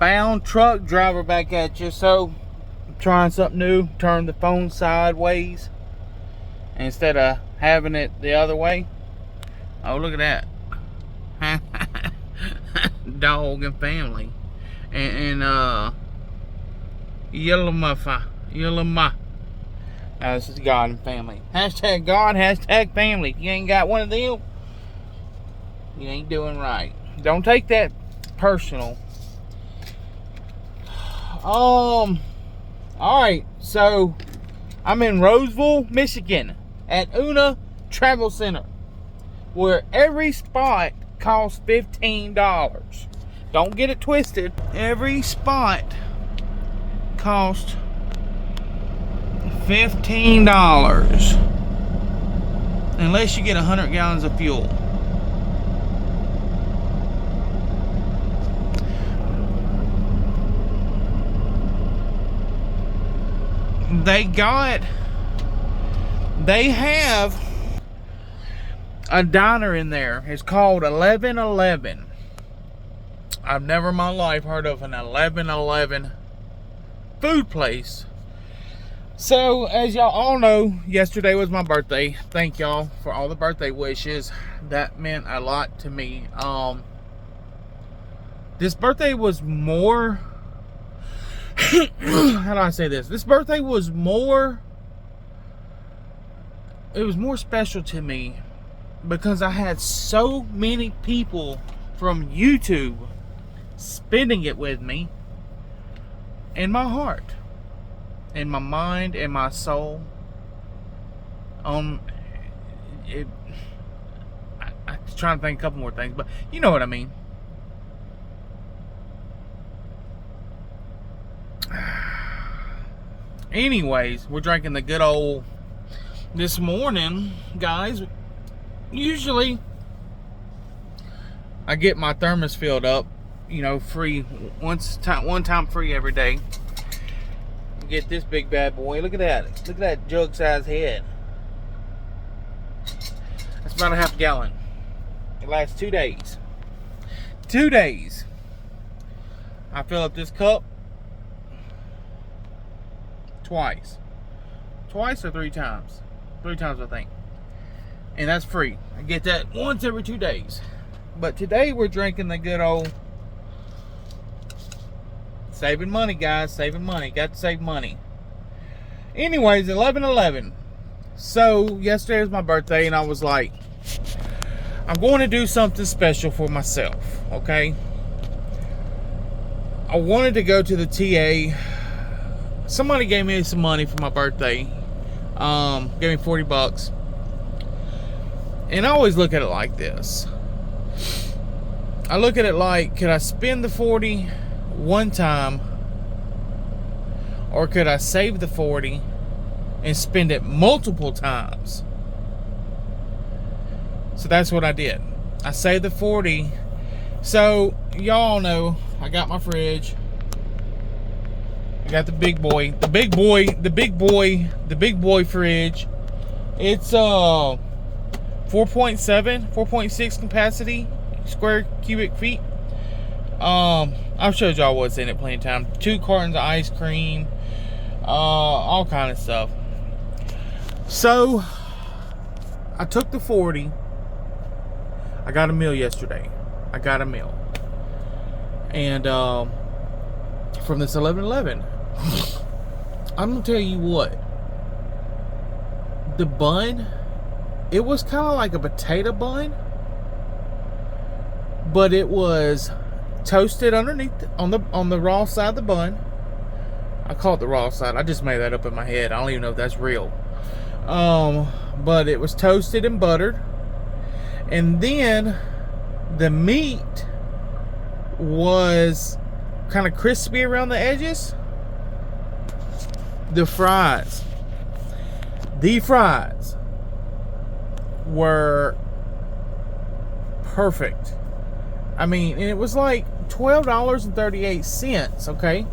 bound truck driver back at you. So I'm trying something new. Turn the phone sideways instead of having it the other way. Oh, look at that. Dog and family. And yellow muffa. Now this is God and family. Hashtag God, hashtag family. If you ain't got one of them, you ain't doing right. Don't take that personal. Alright, so I'm in Roseville, Michigan at Una Travel Center, where every spot costs $15. Don't get it twisted. Every spot costs $15 unless you get 100 gallons of fuel. They have a diner in there. It's called 1111. I've never in my life heard of an 1111 food place. So, as y'all all know, yesterday was my birthday. Thank y'all for all the birthday wishes. That meant a lot to me. This birthday was more... how do I say this? This birthday was more... it was more special to me because I had so many people from YouTube spending it with me in my heart, in my mind, in my soul. I'm trying to think a couple more things, but you know what I mean. Anyways, we're drinking the good old. This morning, guys, usually I get my thermos filled up, you know, free one time free every day. Get this big bad boy. Look at that. Look at that jug size head. That's about a half gallon. It lasts 2 days. 2 days. I fill up this cup twice or 3 times. 3 times, I think. And that's free. I get that once every 2 days. But today we're drinking the good old... saving money, guys. Saving money. Got to save money. Anyways, 11/11. So, yesterday was my birthday, and I was like, I'm going to do something special for myself, okay? I wanted to go to the TA. Somebody gave me some money for my birthday. Gave me $40. And I always look at it like this. I look at it like, could I spend the 40 one time, or could I save the 40 and spend it multiple times? So that's what I did. I saved the 40. So y'all know I got my fridge. I got the big boy fridge. It's 4.6 capacity square cubic feet. I've showed y'all what's in it plenty of time. 2 cartons of ice cream, all kind of stuff. So I took the 40. I got a meal yesterday. And from this 11/11, I'm gonna tell you what, the bun, it was kind of like a potato bun, but it was toasted underneath on the raw side of the bun. I call it the raw side. I just made that up in my head. I don't even know if that's real. But it was toasted and buttered, and then the meat was kind of crispy around the edges. The fries were perfect. I mean, and it was like $12.38, okay?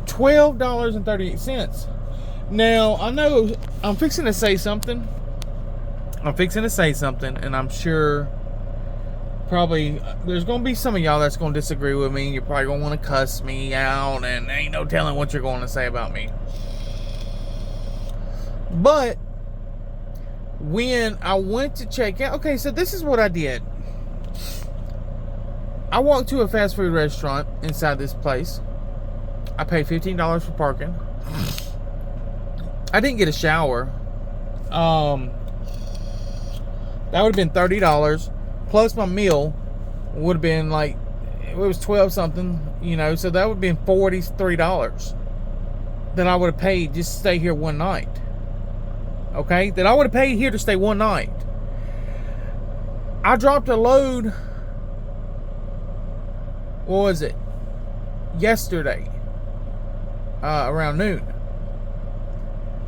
$12.38. Now, I know I'm fixing to say something, and I'm sure probably, there's going to be some of y'all that's going to disagree with me. You're probably going to want to cuss me out, and ain't no telling what you're going to say about me. But when I went to check out, okay, so this is what I did. I walked to a fast food restaurant inside this place. I paid $15 for parking. I didn't get a shower. That would have been $30. Plus my meal would have been like, it was 12 something, you know, so that would have been $43 that I would have paid just to stay here one night. Okay? That I would have paid here to stay one night. I dropped a load, what was it? Yesterday. Around noon.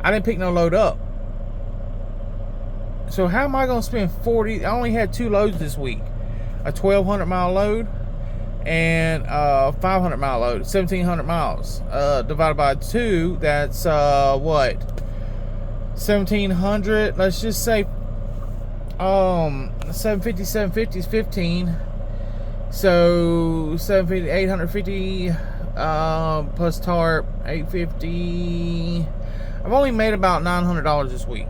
I didn't pick no load up. So how am I going to spend 40? I only had 2 loads this week. A 1,200 mile load and a 500 mile load. 1,700 miles. Divided by 2, that's what? 1,700. Let's just say 750 is 15. So 750, 850 plus tarp, 850. I've only made about $900 this week,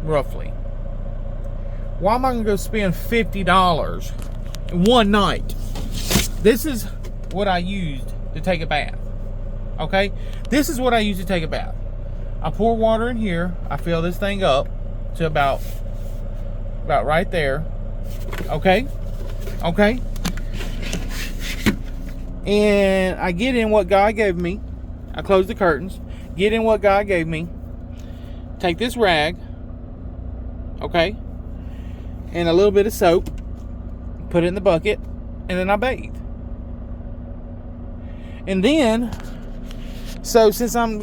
roughly. Why am I going to go spend $50 in one night? This is what I used to take a bath. Okay? This is what I used to take a bath. I pour water in here. I fill this thing up to about right there. Okay? Okay? And I get in what God gave me. I close the curtains. Get in what God gave me. Take this rag. Okay? And a little bit of soap, put it in the bucket, and then I bathe. And then, since I'm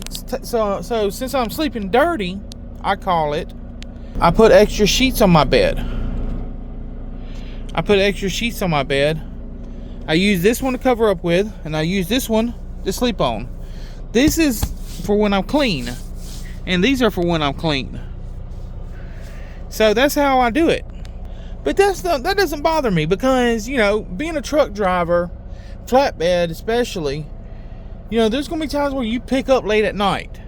sleeping dirty, I call it, I put extra sheets on my bed. I use this one to cover up with, and I use this one to sleep on. This is for when I'm clean, and these are for when I'm clean. So that's how I do it. But that doesn't bother me because, you know, being a truck driver, flatbed especially, you know, there's going to be times where you pick up late at night.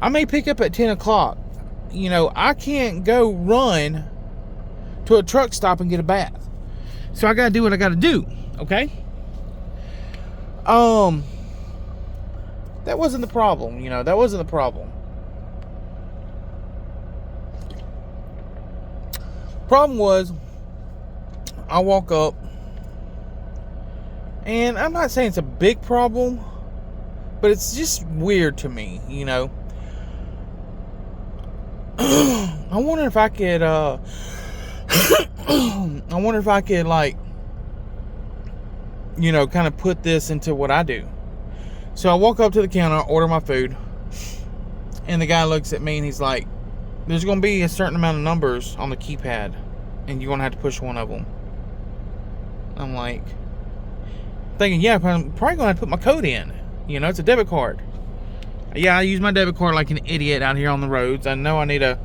I may pick up at 10 o'clock. You know, I can't go run to a truck stop and get a bath. So I got to do what I got to do, okay? That wasn't the problem, you know, that wasn't the problem. Problem was, I walk up, and I'm not saying it's a big problem, but it's just weird to me, you know. I wonder if I could, like, you know, kind of put this into what I do. So I walk up to the counter, order my food, and the guy looks at me and he's like, there's going to be a certain amount of numbers on the keypad, and you're going to have to push one of them. I'm like, thinking, yeah, I'm probably going to have to put my code in. You know, it's a debit card. Yeah, I use my debit card like an idiot out here on the roads. I know I need a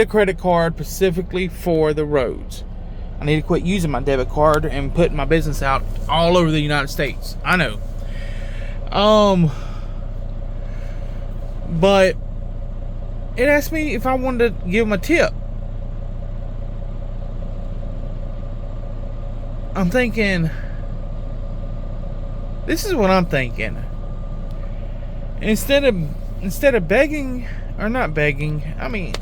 credit card specifically for the roads. I need to quit using my debit card and putting my business out all over the United States. I know. But it asked me if I wanted to give them a tip. I'm thinking, this is what I'm thinking. Instead of begging, or not begging, I mean,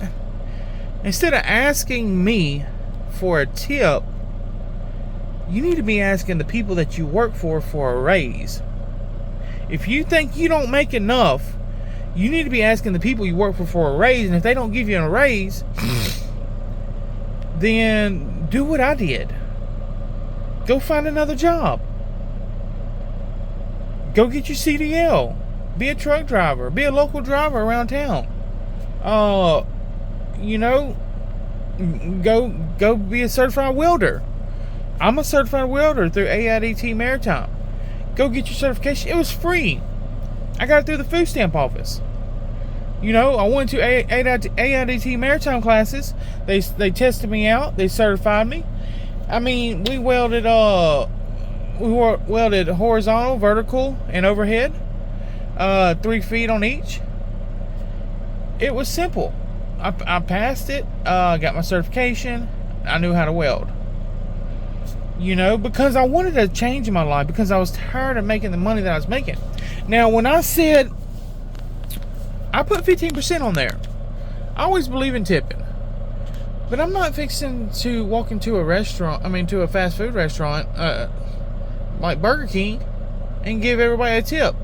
instead of asking me for a tip, you need to be asking the people that you work for a raise. If you think you don't make enough, you need to be asking the people you work for a raise, and if they don't give you a raise, then do what I did. Go find another job. Go get your CDL. Be a truck driver. Be a local driver around town. You know, go be a certified welder. I'm a certified welder through AIDT Maritime. Go get your certification. It was free. I got it through the food stamp office. You know, I went to AIDT Maritime classes. They tested me out. They certified me. I mean, we welded horizontal, vertical, and overhead, 3 feet on each. It was simple. I passed it, got my certification. I knew how to weld. You know, because I wanted a change in my life, because I was tired of making the money that I was making. Now, when I said, I put 15% on there. I always believe in tipping. But I'm not fixing to walk into a restaurant, to a fast food restaurant, like Burger King, and give everybody a tip.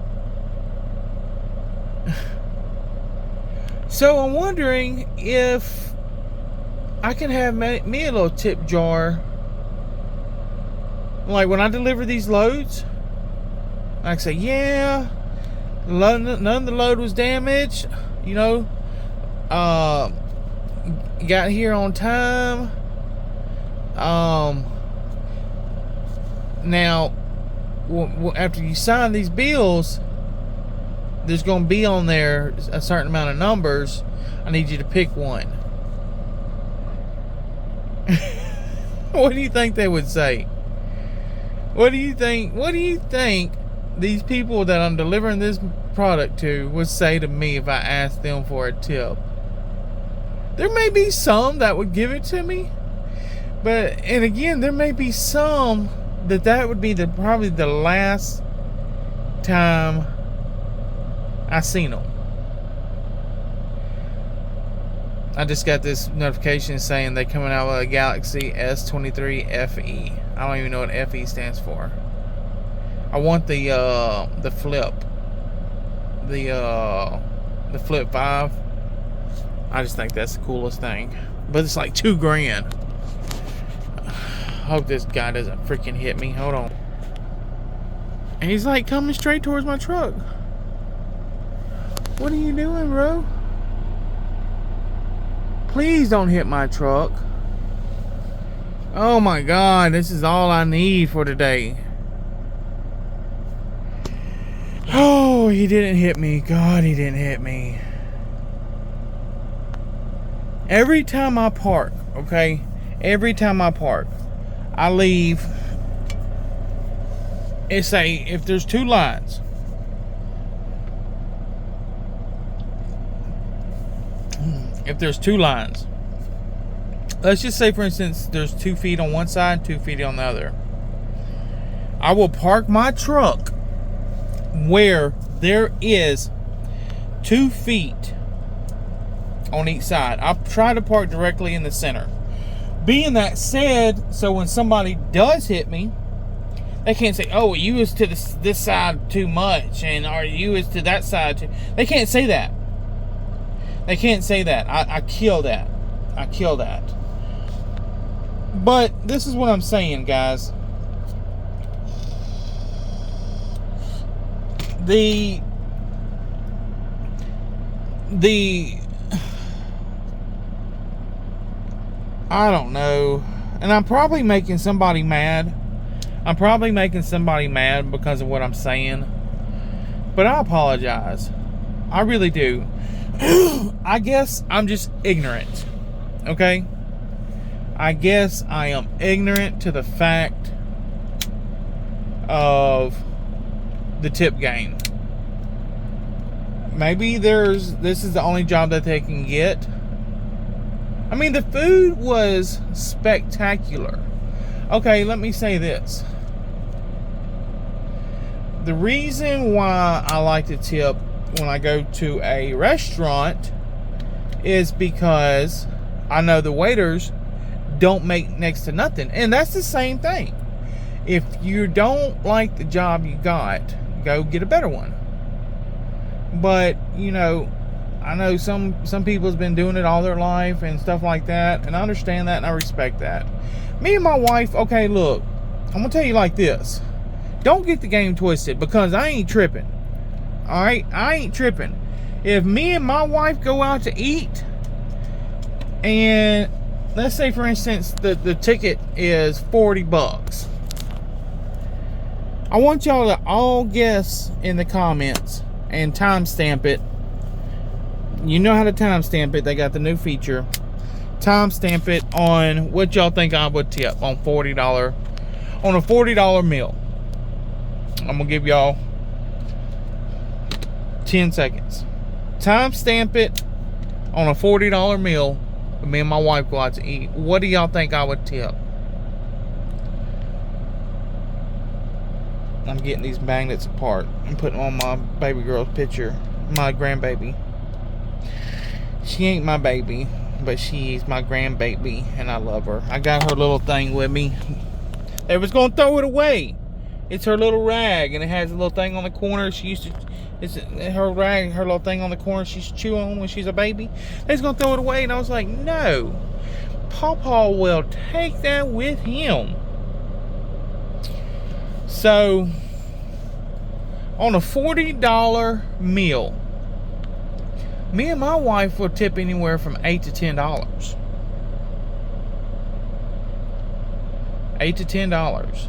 So I'm wondering if I can have me a little tip jar. Like when I deliver these loads, I can say, yeah, none of the load was damaged, you know, got here on time. Now, after you sign these bills, there's going to be on there a certain amount of numbers. I need you to pick one. What do you think they would say? What do you think these people that I'm delivering this product to would say to me if I asked them for a tip? There may be some that would give it to me, and again, there may be some that would be probably the last time I seen them. I just got this notification saying they're coming out with a Galaxy S23 FE. I don't even know what FE stands for. I want the Flip, the Flip 5. I just think that's the coolest thing, but it's like $2,000. Hope this guy doesn't freaking hit me. Hold on. And he's like coming straight towards my truck. What are you doing, bro? Please don't hit my truck. Oh my God, this is all I need for today. Oh, he didn't hit me. God, he didn't hit me. Every time I park, okay? Every time I park, I leave. It's if there's 2 lines. If there's 2 lines, let's just say, for instance, there's 2 feet on one side, 2 feet on the other. I will park my truck where there is 2 feet on each side. I'll try to park directly in the center. Being that said, so when somebody does hit me, they can't say, oh, you was to this side too much, or you was to that side too. They can't say that. They can't say that. I kill that. I kill that. But this is what I'm saying, guys. The I don't know. And I'm probably making somebody mad. I'm probably making somebody mad because of what I'm saying. But I apologize. I really do. I guess I'm just ignorant. Okay? I guess I am ignorant to the fact of the tip game. Maybe this is the only job that they can get. I mean, the food was spectacular. Okay, let me say this. The reason why I like to tip when I go to a restaurant is because I know the waiters don't make next to nothing. And that's the same thing. If you don't like the job you got, go get a better one. But, you know, I know some people's been doing it all their life and stuff like that, and I understand that and I respect that. Me and my wife, okay, look, I'm gonna tell you like this. Don't get the game twisted, because I ain't tripping. Alright? I ain't tripping. If me and my wife go out to eat, and let's say, for instance, the ticket is $40. I want y'all to all guess in the comments and timestamp it. You know how to timestamp it. They got the new feature. timestamp it on what y'all think I would tip on on a $40 meal. I'm gonna give y'all 10 seconds. Timestamp it on a $40 meal. Me and my wife go out to eat. What do y'all think I would tip? I'm getting these magnets apart. I'm putting on my baby girl's picture. My grandbaby. She ain't my baby, but she's my grandbaby, and I love her. I got her little thing with me. They was gonna throw it away. It's her little rag, and it has a little thing on the corner. She used to, it's her rag, her little thing on the corner she used to chew on when she's a baby. They was gonna throw it away, and I was like, no. Pawpaw will take that with him. So, on a $40 meal, me and my wife will tip anywhere from $8 to $10. $8 to $10.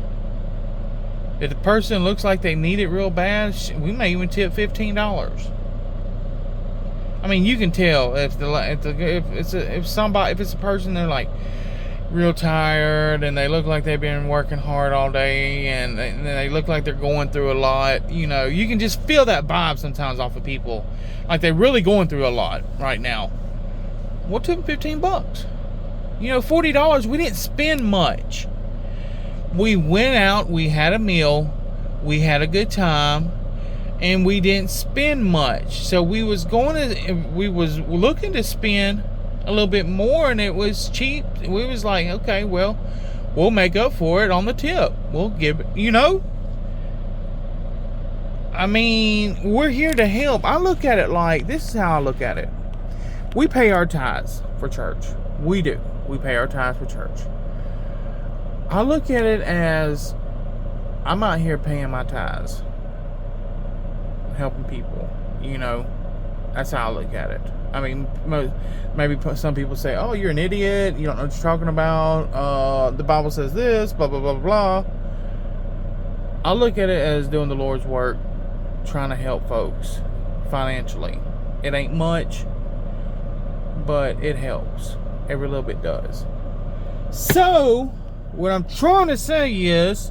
If the person looks like they need it real bad, we may even tip $15. I mean, you can tell if it's a person, they're like real tired and they look like they've been working hard all day and they look like they're going through a lot. You know, you can just feel that vibe sometimes off of people, like they're really going through a lot right now. We'll tip them $15. You know, $40. We didn't spend much. We went out, we had a meal, we had a good time, and we didn't spend much. So we was looking to spend a little bit more, and it was cheap. We was like, okay, well, we'll make up for it on the tip. We'll give it, you know? I mean, we're here to help. I look at it like, this is how I look at it. We pay our tithes for church. We do. We pay our tithes for church. I look at it as I'm out here paying my tithes, helping people, you know. That's how I look at it. I mean, maybe some people say, oh, you're an idiot, you don't know what you're talking about, the Bible says this, blah, blah, blah, blah. I look at it as doing the Lord's work, trying to help folks financially. It ain't much, but it helps. Every little bit does. So, what I'm trying to say is,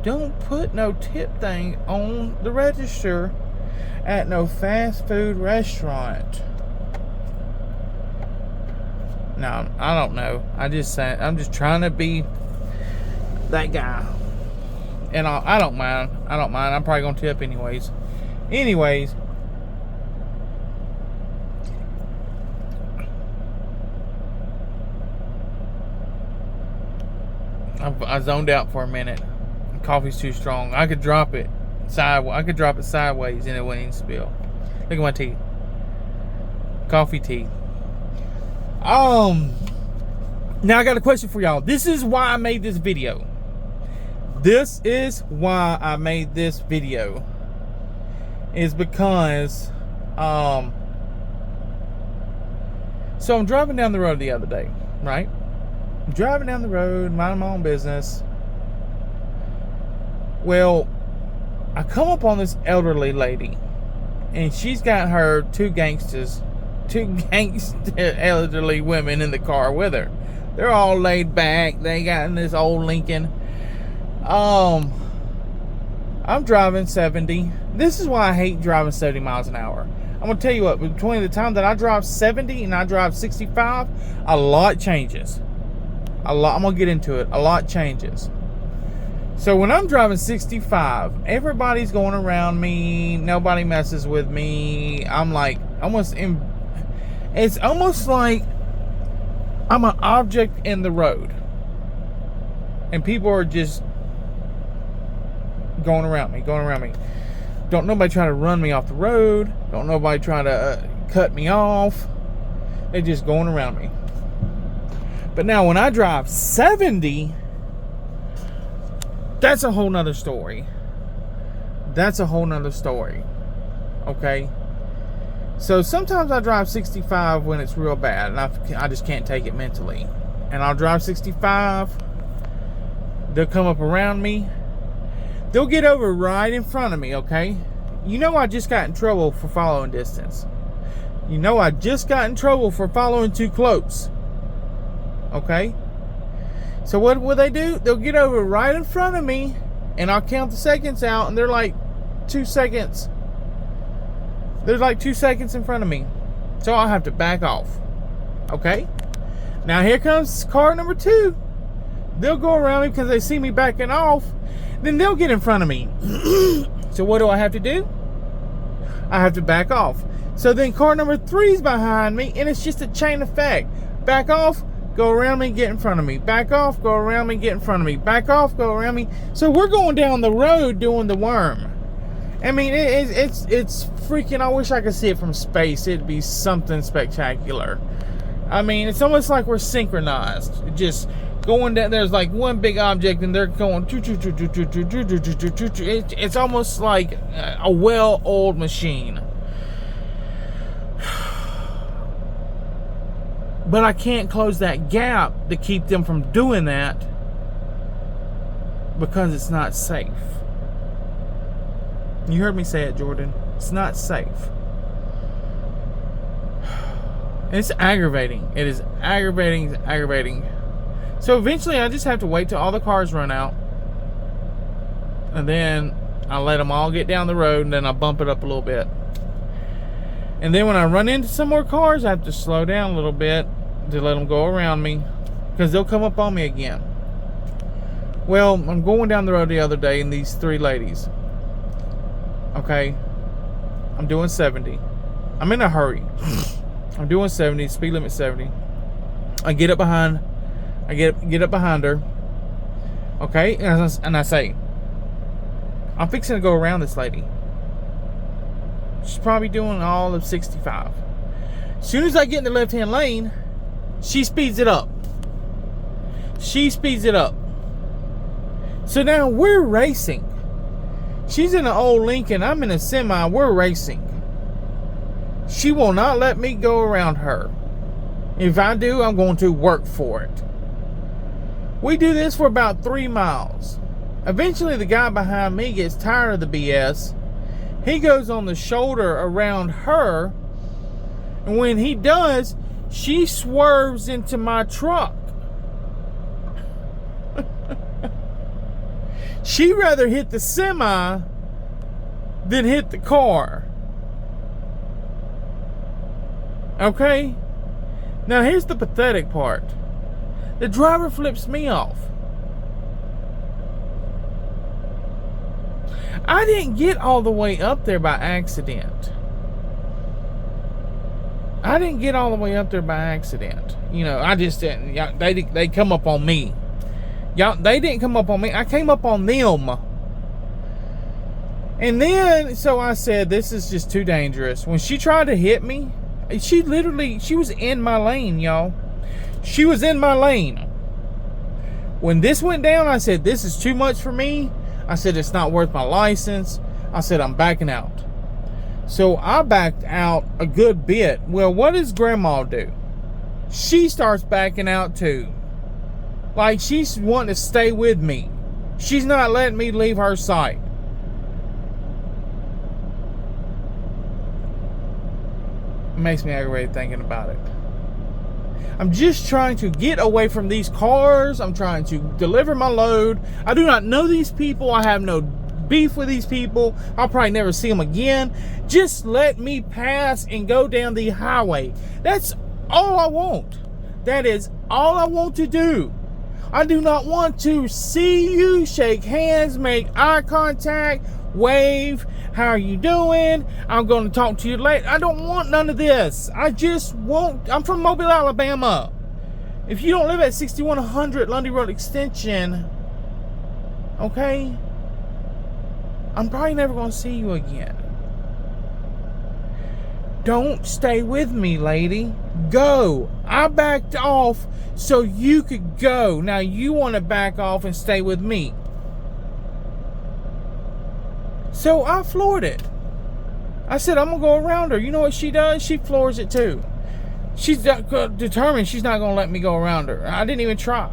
don't put no tip thing on the register at no fast food restaurant. No, I don't know. I'm just trying to be that guy. And I don't mind. I'm probably going to tip anyways. I zoned out for a minute. Coffee's too strong. I could drop it sideways and it wouldn't even spill. Look at my teeth. Coffee teeth. Now I got a question for y'all. This is why I made this video. Is because so I'm driving down the road the other day, right? I'm driving down the road, minding my own business. Well, I come up on this elderly lady, and she's got her two gangster elderly women in the car with her. They're all laid back. They got in this old Lincoln. I'm driving 70. This is why I hate driving 70 miles an hour. I'm going to tell you what, between the time that I drive 70 and I drive 65, a lot changes. I'm going to get into it. A lot changes. So when I'm driving 65, everybody's going around me. Nobody messes with me. I'm like, it's almost like I'm an object in the road. And people are just going around me. Don't nobody try to run me off the road. Don't nobody try to cut me off. They're just going around me. But now when I drive 70, that's a whole nother story. Okay? So sometimes I drive 65 when it's real bad and I just can't take it mentally. And I'll drive 65. They'll come up around me. They'll get over right in front of me, okay? You know I just got in trouble for following distance. You know I just got in trouble for following too close. Okay? So what will they do? They'll get over right in front of me, and I'll count the seconds out, and they're like 2 seconds. They're like 2 seconds in front of me. So I'll have to back off. Okay? Now here comes car number 2. They'll go around me because they see me backing off. Then they'll get in front of me. So what do I have to do? I have to back off. So then car number 3 is behind me, and it's just a chain effect. Back off, go around me, get in front of me. Back off, go around me, get in front of me. Back off, go around me. So we're going down the road doing the worm. I mean, it's freaking, I wish I could see it from space. It'd be something spectacular. I mean, it's almost like we're synchronized. Just going down, there's like one big object and they're going, it's almost like a well-oiled machine. But I can't close that gap to keep them from doing that because it's not safe. You heard me say it, Jordan. It's not safe. It's aggravating. It is aggravating, aggravating. So eventually I just have to wait till all the cars run out. And then I let them all get down the road, and then I bump it up a little bit. And then when I run into some more cars, I have to slow down a little bit to let them go around me, because they'll come up on me again. Well, I'm going down the road the other day, and these 3 ladies. Okay, I'm doing 70. I'm in a hurry. I'm doing 70, speed limit 70. I get up behind her. Okay, and I say, I'm fixing to go around this lady. She's probably doing all of 65. As soon as I get in the left-hand lane, she speeds it up. She speeds it up. So now we're racing. She's in an old Lincoln. I'm in a semi. We're racing. She will not let me go around her. If I do, I'm going to work for it. We do this for about 3 miles. Eventually, the guy behind me gets tired of the BS. He goes on the shoulder around her. And when he does, she swerves into my truck. She'd rather hit the semi than hit the car. Okay? Now here's the pathetic part. The driver flips me off. I didn't get all the way up there by accident. I didn't get all the way up there by accident. You know, I just didn't. They come up on me. Y'all, they didn't come up on me. I came up on them. And then, so I said, this is just too dangerous. When she tried to hit me, she was in my lane, y'all. She was in my lane. When this went down, I said, this is too much for me. I said, it's not worth my license. I said, I'm backing out. So I backed out a good bit. Well, what does Grandma do? She starts backing out too. Like she's wanting to stay with me. She's not letting me leave her sight. It makes me aggravated thinking about it. I'm just trying to get away from these cars. I'm trying to deliver my load. I do not know these people. I have no beef with these people. I'll probably never see them again. Just let me pass and go down the highway. That's all I want. That is all I want to do. I do not want to see you, shake hands, make eye contact, wave. How are you doing? I'm going to talk to you later. I don't want none of this. I just want... I'm from Mobile, Alabama. If you don't live at 6100 Lundy Road Extension, okay, I'm probably never going to see you again. Don't stay with me, lady. Go. I backed off so you could go. Now you want to back off and stay with me. So I floored it. I said, I'm going to go around her. You know what she does? She floors it too. She's determined she's not going to let me go around her. I didn't even try.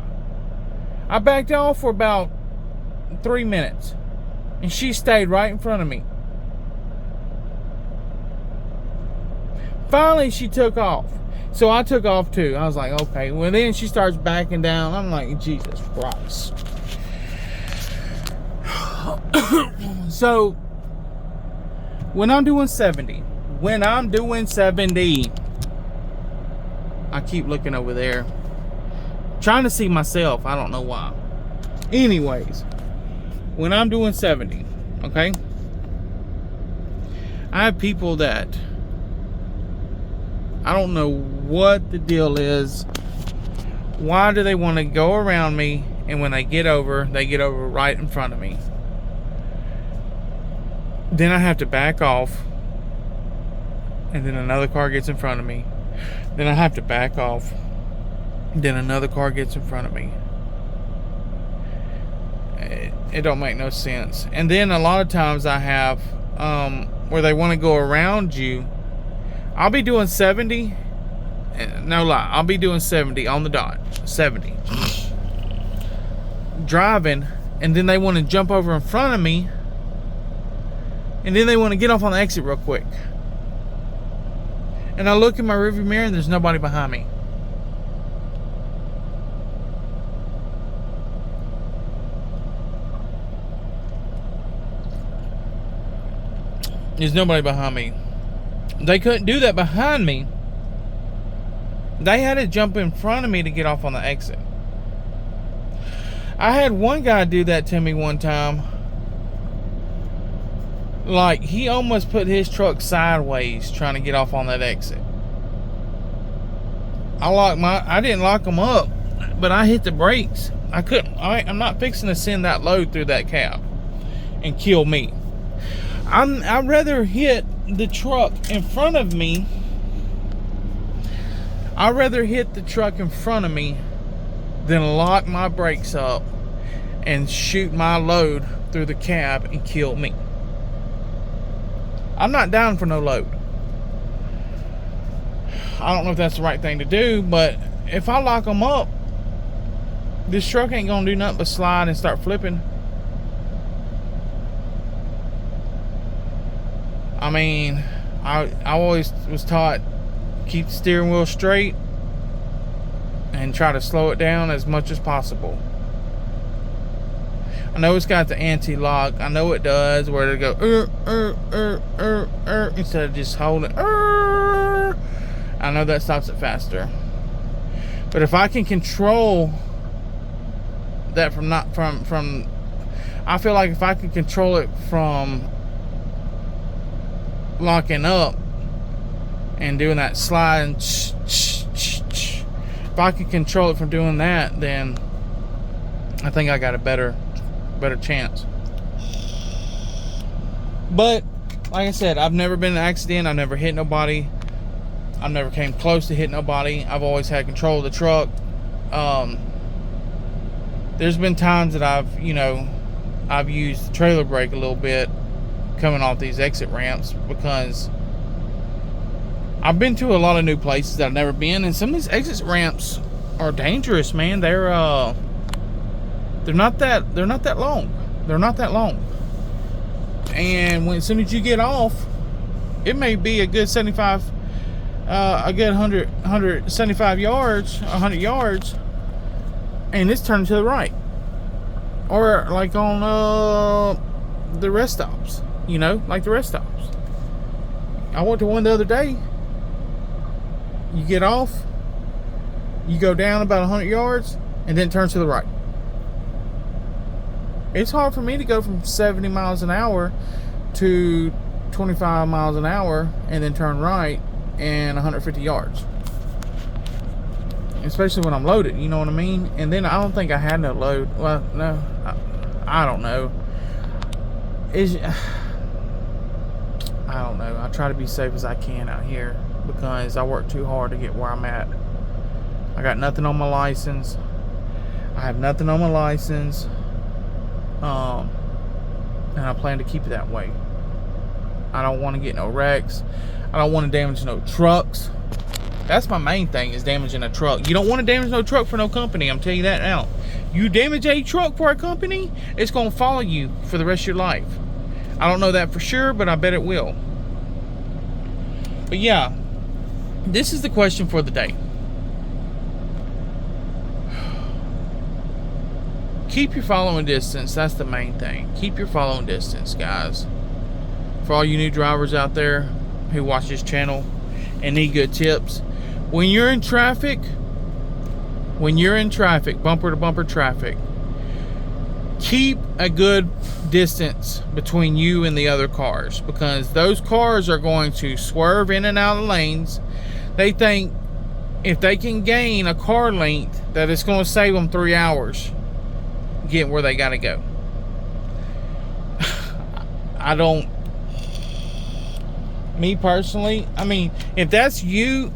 I backed off for about 3 minutes. And she stayed right in front of me. Finally, she took off. So I took off too. I was like, okay. Well, then she starts backing down. I'm like, Jesus Christ. So, when I'm doing 70, I keep looking over there, trying to see myself. I don't know why. Anyways, when I'm doing 70, okay, I have people that I don't know what the deal is. Why do they want to go around me, and when they get over right in front of me? Then I have to back off, and then another car gets in front of me. Then I have to back off, then another car gets in front of me. It don't make no sense. And then a lot of times I have where they want to go around you. I'll be doing 70. No lie, I'll be doing 70 on the dot. 70. Driving, and then they want to jump over in front of me. And then they want to get off on the exit real quick. And I look in my rearview mirror and there's nobody behind me. There's nobody behind me. They couldn't do that behind me. They had to jump in front of me to get off on the exit. I had one guy do that to me one time. Like, he almost put his truck sideways trying to get off on that exit. I didn't lock them up, but I hit the brakes. I couldn't. I'm not fixing to send that load through that cab and kill me. I'd rather hit the truck in front of me. I'd rather hit the truck in front of me than lock my brakes up and shoot my load through the cab and kill me. I'm not down for no load. I don't know if that's the right thing to do, but if I lock them up, this truck ain't gonna do nothing but slide and start flipping. I mean, I always was taught, keep the steering wheel straight and try to slow it down as much as possible. I know it's got the anti-lock. I know it does, where they go instead of just holding. I know that stops it faster. But if I can control that from I feel like if I can control it from locking up and doing that slide, if I can control it from doing that, then I think I got a better chance. But like I said, I've never been in an accident. I've never hit nobody. I've never came close to hitting nobody. I've always had control of the truck. There's been times that I've used the trailer brake a little bit coming off these exit ramps, because I've been to a lot of new places that I've never been, and some of these exit ramps are dangerous, man. They're not that long. They're not that long. And as soon as you get off, it may be a good 75, a good 175 yards, 100 yards, and it's turning to the right. Or like on the rest stops, like the rest stops. I went to one the other day. You get off, you go down about 100 yards, and then turn to the right. It's hard for me to go from 70 miles an hour to 25 miles an hour and then turn right and 150 yards. Especially when I'm loaded, you know what I mean? And then I don't think I had no load. Well, no, I don't know. I don't know. I try to be safe as I can out here because I work too hard to get where I'm at. I got nothing on my license. I have nothing on my license. And I plan to keep it that way. I don't want to get no wrecks. I don't want to damage no trucks. That's my main thing, is damaging a truck. You don't want to damage no truck for no company. I'm telling you that now. You damage a truck for a company, it's going to follow you for the rest of your life. I don't know that for sure, but I bet it will. But yeah, this is the question for the day. Keep your following distance. That's the main thing. Keep your following distance, guys. For all you new drivers out there who watch this channel and need good tips, when you're in traffic, bumper to bumper traffic, keep a good distance between you and the other cars, because those cars are going to swerve in and out of lanes. They think if they can gain a car length that it's going to save them 3 hours getting where they got to go. Me personally, I mean, if that's you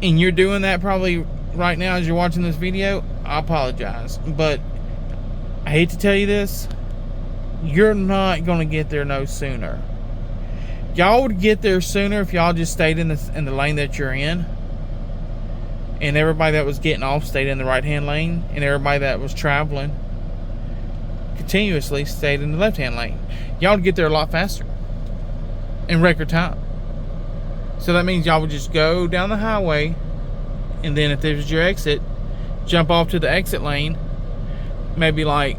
and you're doing that probably right now as you're watching this video, I apologize, but I hate to tell you this, you're not going to get there no sooner. Y'all would get there sooner if y'all just stayed in the lane that you're in, and everybody that was getting off stayed in the right hand lane, and everybody that was traveling continuously stayed in the left hand lane. Y'all would get there a lot faster in record time. So that means y'all would just go down the highway, and then if there's your exit, jump off to the exit lane, maybe like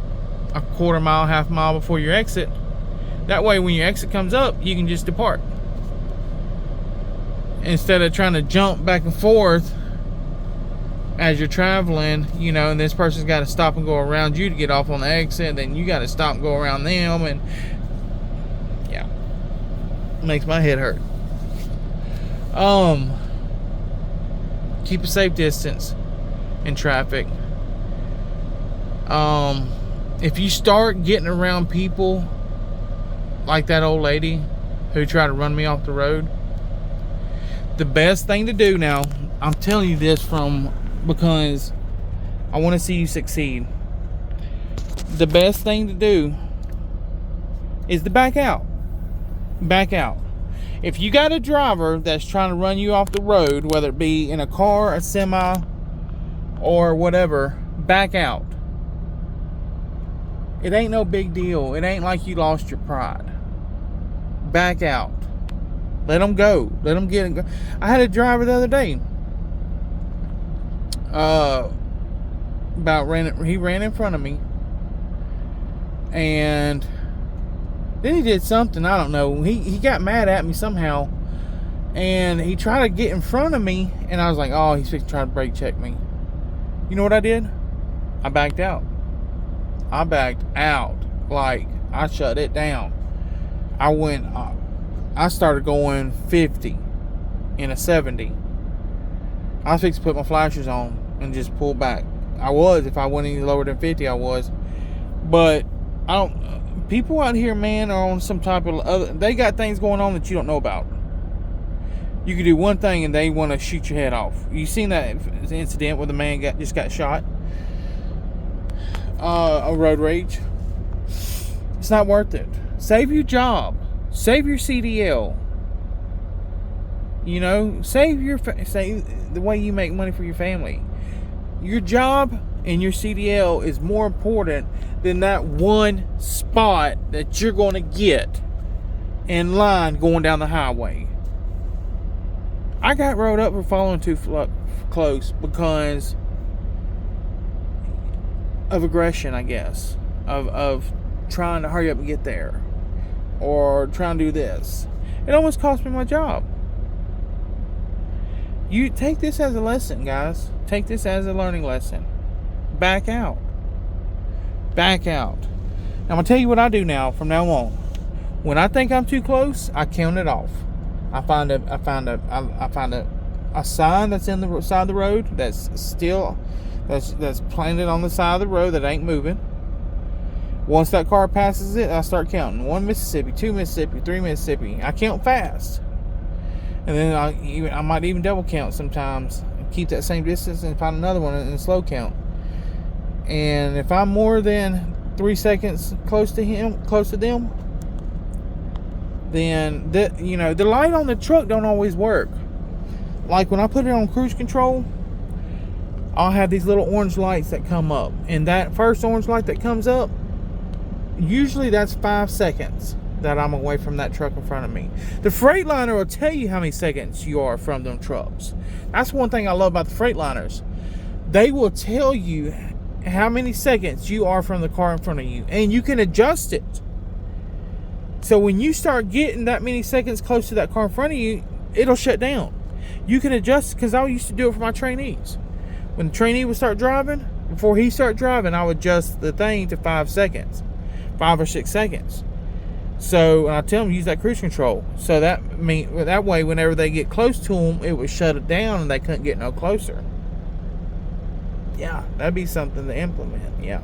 a quarter mile, half mile before your exit. That way when your exit comes up, you can just depart, instead of trying to jump back and forth as you're traveling, you know, and this person's got to stop and go around you to get off on the exit, and then you got to stop and go around them, and yeah, makes my head hurt. Keep a safe distance in traffic. If you start getting around people like that old lady who tried to run me off the road, the best thing to do now, I'm telling you this because I want to see you succeed. The best thing to do is to back out. Back out. If you got a driver that's trying to run you off the road, whether it be in a car, a semi, or whatever, back out. It ain't no big deal. It ain't like you lost your pride. Back out. Let them go. Let them get it. I had a driver the other day. He ran in front of me, and then he did something, I don't know. He got mad at me somehow, and he tried to get in front of me, and I was like, oh, he's trying to brake check me. You know what I did? I backed out. Like, I shut it down. I started going 50 in a 70. I was fixing to put my flashers on and just pull back. If I went any lower than 50, I was. But people out here, man, are on some type of other, they got things going on that you don't know about. You can do one thing and they want to shoot your head off. You seen that incident where the man just got shot? A road rage. It's not worth it. Save your job. Save your CDL. You know, save the way you make money for your family. Your job and your CDL is more important than that one spot that you're going to get in line going down the highway. I got rode up for following too close because of aggression, I guess, of trying to hurry up and get there, or trying to do this. It almost cost me my job. You take this as a lesson, guys. Take this as a learning lesson. Back out. Back out. Now, I'm gonna tell you what I do now from now on. When I think I'm too close, I count it off. I find a sign that's in the side of the road that's planted on the side of the road that ain't moving. Once that car passes it, I start counting. 1 Mississippi, 2 Mississippi, 3 Mississippi. I count fast. And then I might even double count sometimes. Keep that same distance and find another one in slow count. And if I'm more than 3 seconds close to them, then the light on the truck don't always work. Like when I put it on cruise control, I'll have these little orange lights that come up. And that first orange light that comes up, usually that's 5 seconds that I'm away from that truck in front of me. The Freightliner will tell you how many seconds you are from them trucks. That's one thing I love about the Freightliners. They will tell you how many seconds you are from the car in front of you, and you can adjust it. So when you start getting that many seconds close to that car in front of you, it'll shut down. You can adjust, because I used to do it for my trainees. When the trainee would start driving, before he started driving, I would adjust the thing to 5 seconds, 5 or 6 seconds. So I tell them use that cruise control. So that way, whenever they get close to them, it would shut it down and they couldn't get no closer. Yeah, that'd be something to implement. Yeah.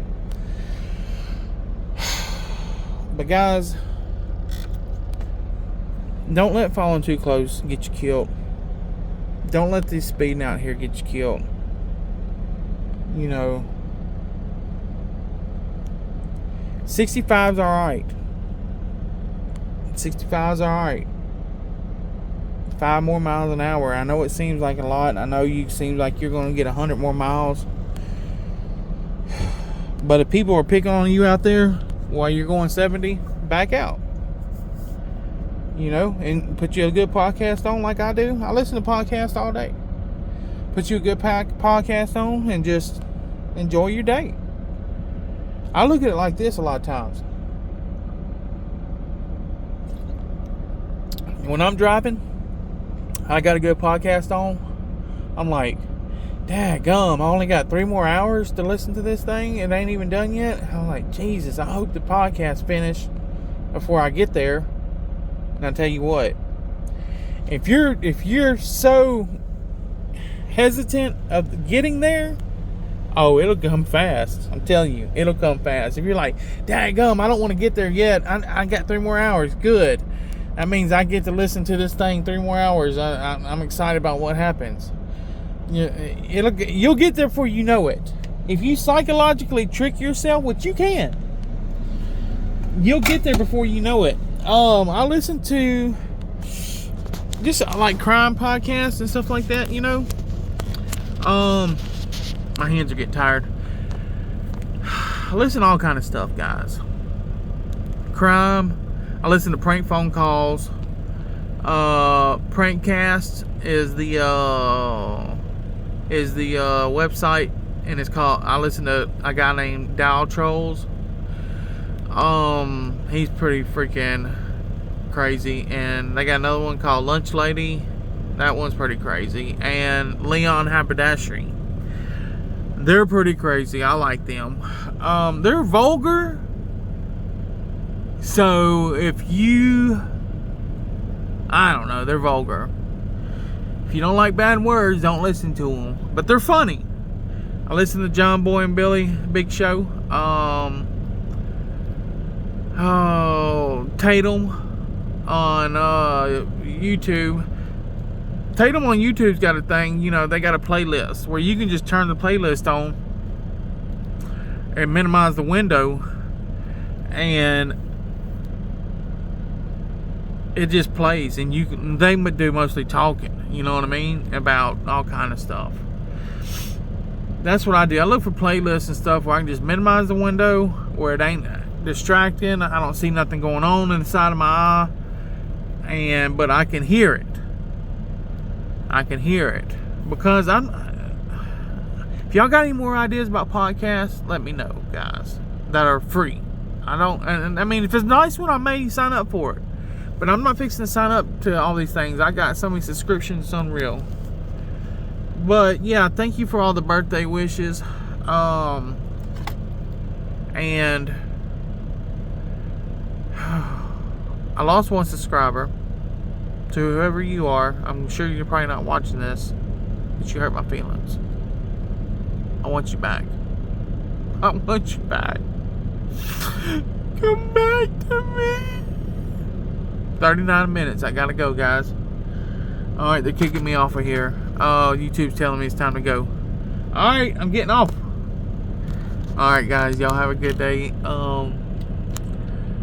But guys, don't let falling too close get you killed. Don't let this speeding out here get you killed. You know, 65's alright. 65's alright. 5 more miles an hour. I know it seems like a lot. I know you seems like you're going to get 100 more miles. But if people are picking on you out there while you're going 70, back out. You know, and put you a good podcast on like I do. I listen to podcasts all day. Put you a good podcast on and just enjoy your day. I look at it like this a lot of times. When I'm driving, I got a good podcast on. I'm like, dadgum, I only got 3 more hours to listen to this thing. It ain't even done yet. I'm like, Jesus, I hope the podcast finished before I get there. And I'll tell you what, if you're so hesitant of getting there, oh, it'll come fast. I'm telling you, it'll come fast. If you're like, dadgum, I don't want to get there yet. I got 3 more hours. Good. That means I get to listen to this thing 3 more hours. I'm excited about what happens. You'll get there before you know it. If you psychologically trick yourself, which you can, you'll get there before you know it. I listen to just like crime podcasts and stuff like that, you know. My hands are getting tired. I listen to all kind of stuff, guys. Crime. I listen to prank phone calls. Prankcast is the website, and it's called. I listen to a guy named Dial Trolls. He's pretty freaking crazy, and they got another one called Lunch Lady. That one's pretty crazy, and Leon Haberdashery. They're pretty crazy. I like them. They're vulgar. So if you, I don't know, they're vulgar. If you don't like bad words, don't listen to them. But they're funny. I listen to John Boy and Billy Big Show. Tatum on YouTube. Tatum on YouTube's got a thing, you know, they got a playlist where you can just turn the playlist on and minimize the window, and it just plays, and they do mostly talking, you know what I mean, about all kind of stuff. That's what I do. I look for playlists and stuff where I can just minimize the window, where it ain't distracting. I don't see nothing going on inside of my eye, but I can hear it. I can hear it because if y'all got any more ideas about podcasts, let me know, guys, that are free. I mean, if it's a nice one, I may sign up for it, but I'm not fixing to sign up to all these things. I got so many subscriptions, it's unreal. But yeah, thank you for all the birthday wishes. And I lost 1 subscriber. To whoever you are, I'm sure you're probably not watching this, but you hurt my feelings. I want you back. I want you back. Come back to me. 39 minutes. I gotta go, guys. Alright, they're kicking me off of here. YouTube's telling me it's time to go. Alright, I'm getting off. Alright, guys, y'all have a good day.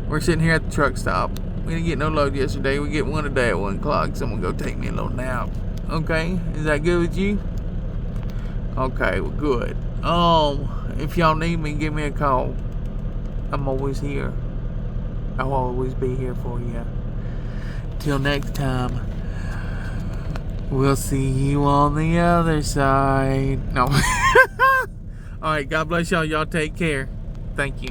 We're sitting here at the truck stop. We didn't get no load yesterday. We get one today at 1 o'clock. Someone go take me a little nap. Okay, is that good with you? Okay, well, good. If y'all need me, give me a call. I'm always here. I'll always be here for you. Till next time, we'll see you on the other side. No. Alright, God bless y'all. Y'all take care. Thank you.